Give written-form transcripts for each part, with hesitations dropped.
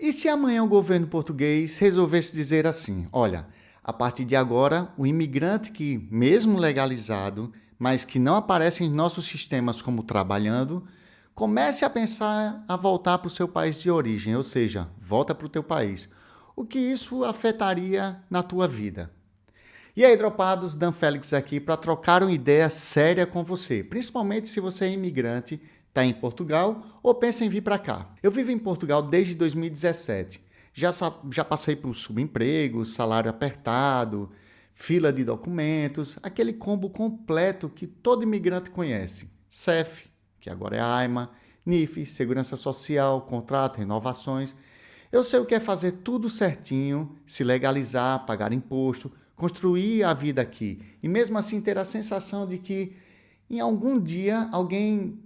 E se amanhã o governo português resolvesse dizer assim: olha, a partir de agora, o imigrante que, mesmo legalizado, mas que não aparece em nossos sistemas como trabalhando, comece a pensar a voltar para o seu país de origem, ou seja, volta para o teu país. O que isso afetaria na tua vida? E aí, dropados, Dan Félix aqui para trocar uma ideia séria com você, principalmente se você é imigrante, está em Portugal ou pensa em vir para cá. Eu vivo em Portugal desde 2017. Já passei por subemprego, salário apertado, fila de documentos, aquele combo completo que todo imigrante conhece. CEF, que agora é AIMA, NIF, Segurança Social, contrato, renovações. Eu sei o que é fazer tudo certinho, se legalizar, pagar imposto, construir a vida aqui. E mesmo assim ter a sensação de que em algum dia alguém,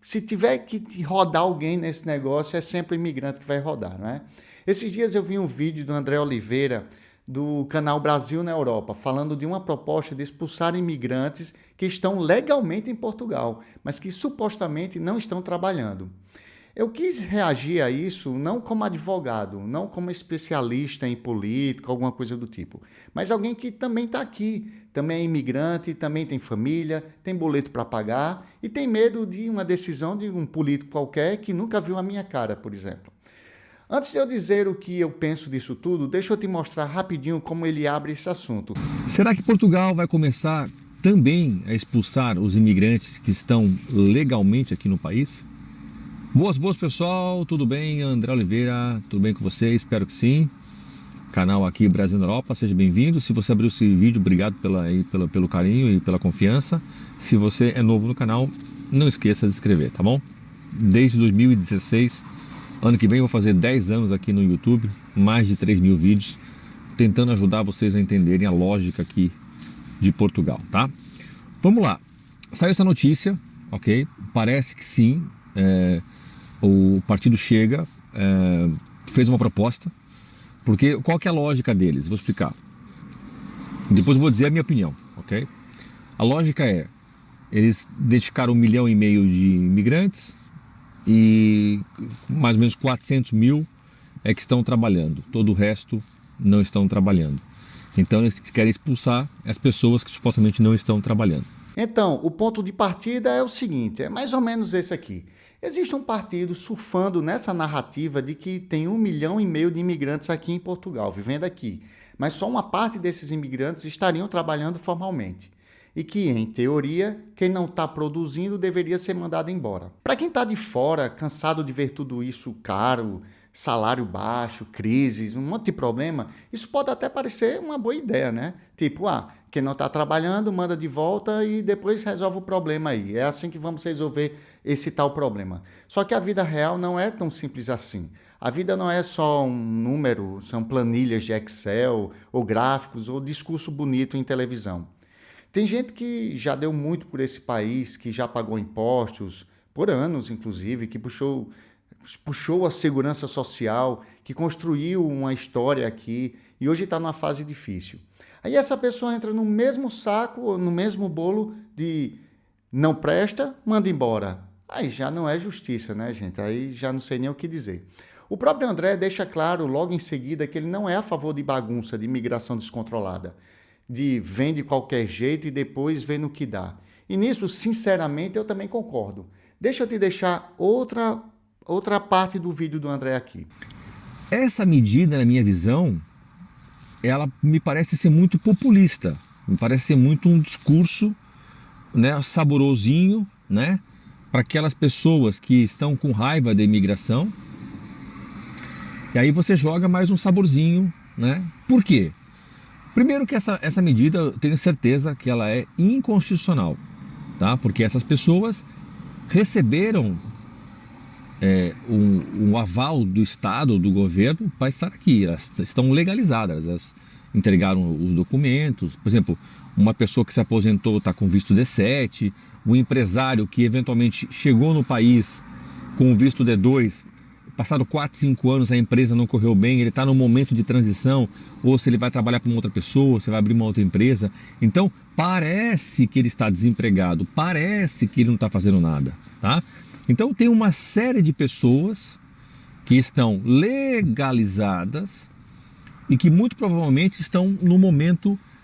se tiver que rodar alguém nesse negócio, é sempre o imigrante que vai rodar, não é? Esses dias eu vi um vídeo do André Oliveira, do canal Brasil na Europa, falando de uma proposta de expulsar imigrantes que estão legalmente em Portugal, mas que supostamente não estão trabalhando. Eu quis reagir a isso não como advogado, não como especialista em política, alguma coisa do tipo, mas alguém que também está aqui, também é imigrante, também tem família, tem boleto para pagar e tem medo de uma decisão de um político qualquer que nunca viu a minha cara, por exemplo. Antes de eu dizer o que eu penso disso tudo, deixa eu te mostrar rapidinho como ele abre esse assunto. Será que Portugal vai começar também a expulsar os imigrantes que estão legalmente aqui no país? Boas, pessoal, tudo bem? André Oliveira, tudo bem com vocês? Espero que sim. Canal aqui Brasil na Europa, seja bem-vindo. Se você abriu esse vídeo, obrigado pelo carinho e pela confiança. Se você é novo no canal, não esqueça de se inscrever, tá bom? Desde 2016, ano que vem eu vou fazer 10 anos aqui no YouTube, mais de 3.000 vídeos, tentando ajudar vocês a entenderem a lógica aqui de Portugal, tá? Vamos lá. Saiu essa notícia, ok? Parece que sim. O partido Chega fez uma proposta, porque qual que é a lógica deles? Vou explicar. Depois eu vou dizer a minha opinião, ok? A lógica é, eles identificaram 1,5 milhão de imigrantes e mais ou menos 400 mil é que estão trabalhando, todo o resto não estão trabalhando. Então eles querem expulsar as pessoas que supostamente não estão trabalhando. Então, o ponto de partida é o seguinte, é mais ou menos esse aqui. Existe um partido surfando nessa narrativa de que tem 1,5 milhão de imigrantes aqui em Portugal, vivendo aqui, mas só uma parte desses imigrantes estariam trabalhando formalmente. E que, em teoria, quem não está produzindo deveria ser mandado embora. Para quem está de fora, cansado de ver tudo isso caro, salário baixo, crises, um monte de problema, isso pode até parecer uma boa ideia, né? Tipo, quem não está trabalhando, manda de volta e depois resolve o problema aí. É assim que vamos resolver esse tal problema. Só que a vida real não é tão simples assim. A vida não é só um número, são planilhas de Excel, ou gráficos, ou discurso bonito em televisão. Tem gente que já deu muito por esse país, que já pagou impostos, por anos inclusive, que puxou a segurança social, que construiu uma história aqui e hoje está numa fase difícil. Aí essa pessoa entra no mesmo saco, no mesmo bolo de não presta, manda embora. Aí já não é justiça, né, gente? Aí já não sei nem o que dizer. O próprio André deixa claro logo em seguida que ele não é a favor de bagunça, de imigração descontrolada, de vem de qualquer jeito e depois vê no que dá. E nisso, sinceramente, eu também concordo. Deixa eu te deixar outra parte do vídeo do André aqui. Essa medida, na minha visão, ela me parece ser muito populista, me parece ser muito um discurso, né, saborosinho, né, para aquelas pessoas que estão com raiva da imigração. E aí você joga mais um saborzinho, né? Por quê? Primeiro que essa medida, eu tenho certeza que ela é inconstitucional, tá? Porque essas pessoas receberam um aval do Estado, do governo, para estar aqui. Elas estão legalizadas, elas entregaram os documentos. Por exemplo, uma pessoa que se aposentou está com visto D7, um empresário que eventualmente chegou no país com o visto D2, passado 4, 5 anos a empresa não correu bem, ele está no momento de transição, ou se ele vai trabalhar para uma outra pessoa, se vai abrir uma outra empresa. Então, parece que ele está desempregado, parece que ele não está fazendo nada, tá? Então, tem uma série de pessoas que estão legalizadas e que muito provavelmente estão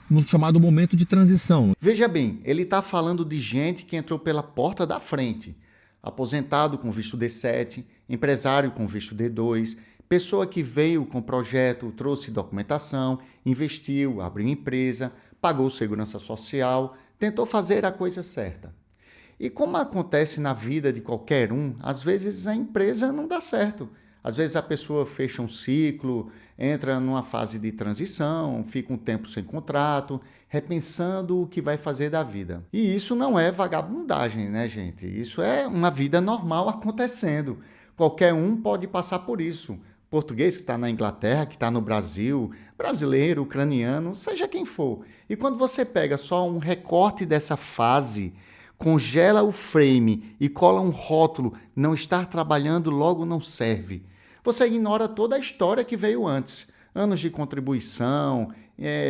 no chamado momento de transição. Veja bem, ele está falando de gente que entrou pela porta da frente. Aposentado com visto D7, empresário com visto D2, pessoa que veio com projeto, trouxe documentação, investiu, abriu empresa, pagou segurança social, tentou fazer a coisa certa. E como acontece na vida de qualquer um, às vezes a empresa não dá certo. Às vezes a pessoa fecha um ciclo, entra numa fase de transição, fica um tempo sem contrato, repensando o que vai fazer da vida. E isso não é vagabundagem, né, gente? Isso é uma vida normal acontecendo. Qualquer um pode passar por isso. Português que está na Inglaterra, que está no Brasil, brasileiro, ucraniano, seja quem for. E quando você pega só um recorte dessa fase, congela o frame e cola um rótulo, não estar trabalhando logo não serve, você ignora toda a história que veio antes. Anos de contribuição,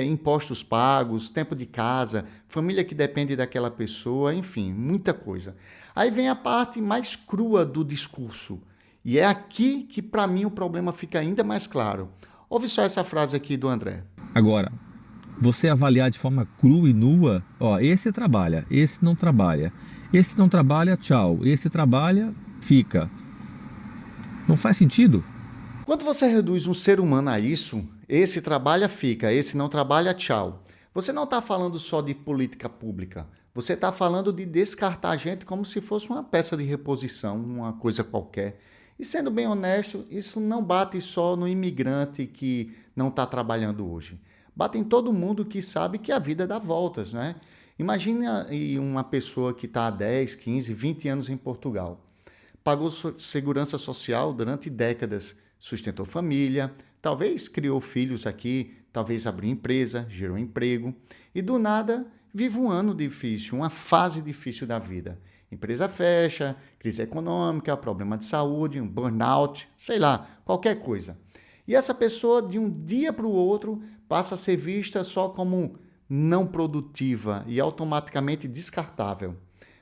impostos pagos, tempo de casa, família que depende daquela pessoa, enfim, muita coisa. Aí vem a parte mais crua do discurso. E é aqui que, para mim, o problema fica ainda mais claro. Ouve só essa frase aqui do André. Agora, você avaliar de forma crua e nua, ó, esse trabalha, esse não trabalha. Esse não trabalha, tchau. Esse trabalha, fica. Não faz sentido. Quando você reduz um ser humano a isso, esse trabalha, fica, esse não trabalha, tchau. Você não está falando só de política pública. Você está falando de descartar a gente como se fosse uma peça de reposição, uma coisa qualquer. E sendo bem honesto, isso não bate só no imigrante que não está trabalhando hoje. Bate em todo mundo que sabe que a vida dá voltas, né? Imagina uma pessoa que está há 10, 15, 20 anos em Portugal. Pagou segurança social durante décadas, sustentou família, talvez criou filhos aqui, talvez abriu empresa, gerou emprego. E do nada vive um ano difícil, uma fase difícil da vida. Empresa fecha, crise econômica, problema de saúde, um burnout, sei lá, qualquer coisa. E essa pessoa, de um dia para o outro, passa a ser vista só como não produtiva e automaticamente descartável.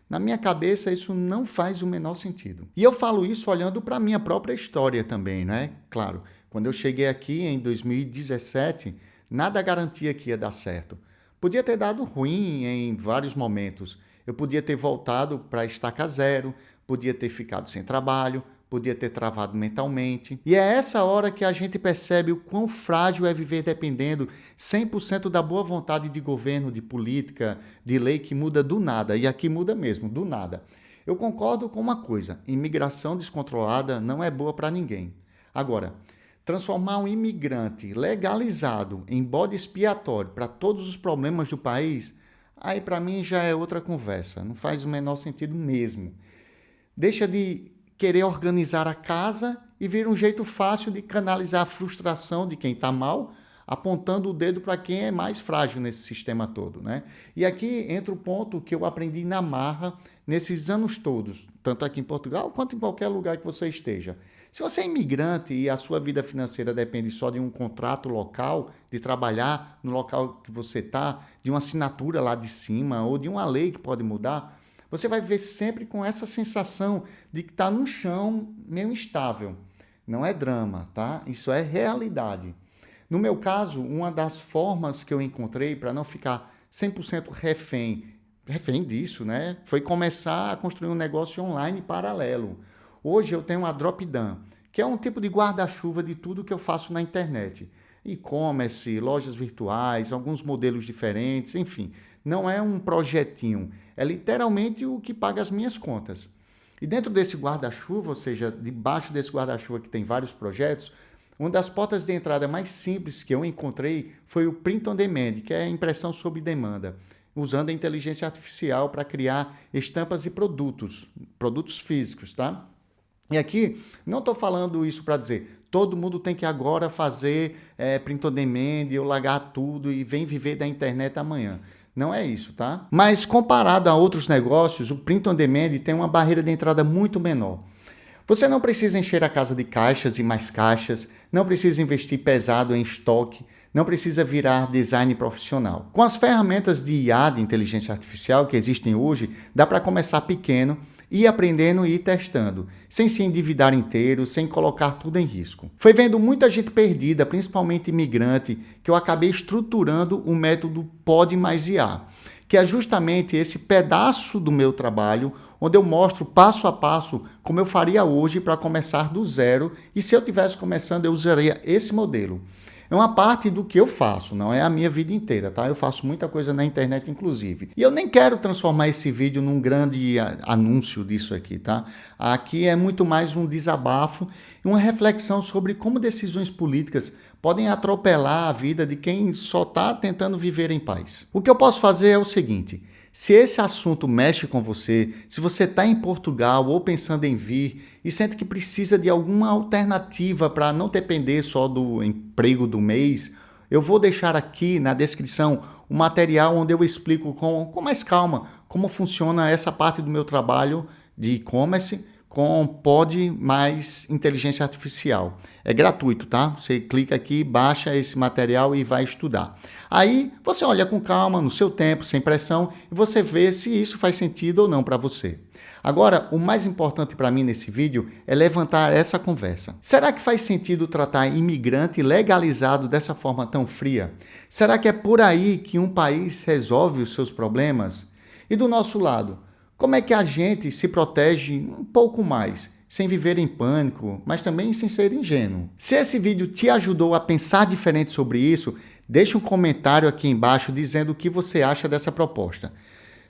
Na minha cabeça, isso não faz o menor sentido. E eu falo isso olhando para a minha própria história também, né? Claro, quando eu cheguei aqui em 2017, nada garantia que ia dar certo. Podia ter dado ruim em vários momentos. Eu podia ter voltado para a estaca zero, podia ter ficado sem trabalho, podia ter travado mentalmente. E é essa hora que a gente percebe o quão frágil é viver dependendo 100% da boa vontade de governo, de política, de lei que muda do nada. E aqui muda mesmo, do nada. Eu concordo com uma coisa, imigração descontrolada não é boa para ninguém. Agora, transformar um imigrante legalizado em bode expiatório para todos os problemas do país, aí para mim já é outra conversa, não faz o menor sentido mesmo. Deixa de querer organizar a casa e vira um jeito fácil de canalizar a frustração de quem está mal, apontando o dedo para quem é mais frágil nesse sistema todo, né? E aqui entra o ponto que eu aprendi na marra nesses anos todos, tanto aqui em Portugal quanto em qualquer lugar que você esteja. Se você é imigrante e a sua vida financeira depende só de um contrato local, de trabalhar no local que você está, de uma assinatura lá de cima ou de uma lei que pode mudar, você vai viver sempre com essa sensação de que está num chão meio instável. Não é drama, tá? Isso é realidade. No meu caso, uma das formas que eu encontrei para não ficar 100% refém disso, né, foi começar a construir um negócio online paralelo. Hoje eu tenho a Dropdown, que é um tipo de guarda-chuva de tudo que eu faço na internet. E-commerce, lojas virtuais, alguns modelos diferentes, enfim. Não é um projetinho, é literalmente o que paga as minhas contas. E dentro desse guarda-chuva, ou seja, debaixo desse guarda-chuva que tem vários projetos, uma das portas de entrada mais simples que eu encontrei foi o Print on Demand, que é a impressão sob demanda, usando a inteligência artificial para criar estampas e produtos físicos, tá? E aqui, não estou falando isso para dizer, todo mundo tem que agora fazer print on demand, eu largar tudo e vem viver da internet amanhã. Não é isso, tá? Mas comparado a outros negócios, o print on demand tem uma barreira de entrada muito menor. Você não precisa encher a casa de caixas e mais caixas, não precisa investir pesado em estoque, não precisa virar design profissional. Com as ferramentas de IA, de inteligência artificial, que existem hoje, dá para começar pequeno ir aprendendo e ir testando, sem se endividar inteiro, sem colocar tudo em risco. Foi vendo muita gente perdida, principalmente imigrante, que eu acabei estruturando o método Pod mais IA, que é justamente esse pedaço do meu trabalho, onde eu mostro passo a passo como eu faria hoje para começar do zero, e se eu estivesse começando, eu usaria esse modelo. É uma parte do que eu faço, não é a minha vida inteira, tá? Eu faço muita coisa na internet, inclusive. E eu nem quero transformar esse vídeo num grande anúncio disso aqui, tá? Aqui é muito mais um desabafo e uma reflexão sobre como decisões políticas podem atropelar a vida de quem só está tentando viver em paz. O que eu posso fazer é o seguinte: se esse assunto mexe com você, se você está em Portugal ou pensando em vir e sente que precisa de alguma alternativa para não depender só do emprego do mês, eu vou deixar aqui na descrição um material onde eu explico com mais calma como funciona essa parte do meu trabalho de e-commerce com Pod mais inteligência artificial. É gratuito, tá? Você clica aqui, baixa esse material e vai estudar. Aí você olha com calma, no seu tempo, sem pressão, e você vê se isso faz sentido ou não para você. Agora, o mais importante para mim nesse vídeo é levantar essa conversa. Será que faz sentido tratar imigrante legalizado dessa forma tão fria? Será que é por aí que um país resolve os seus problemas? E do nosso lado, como é que a gente se protege um pouco mais, sem viver em pânico, mas também sem ser ingênuo? Se esse vídeo te ajudou a pensar diferente sobre isso, deixa um comentário aqui embaixo dizendo o que você acha dessa proposta.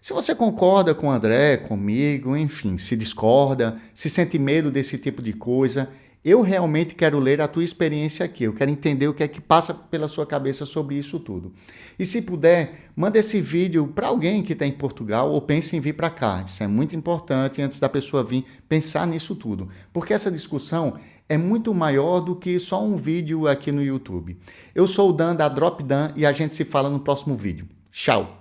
Se você concorda com o André, comigo, enfim, se discorda, se sente medo desse tipo de coisa, eu realmente quero ler a tua experiência aqui, eu quero entender o que é que passa pela sua cabeça sobre isso tudo. E se puder, manda esse vídeo para alguém que está em Portugal ou pense em vir para cá. Isso é muito importante antes da pessoa vir pensar nisso tudo, porque essa discussão é muito maior do que só um vídeo aqui no YouTube. Eu sou o Dan da Drop Dan e a gente se fala no próximo vídeo. Tchau!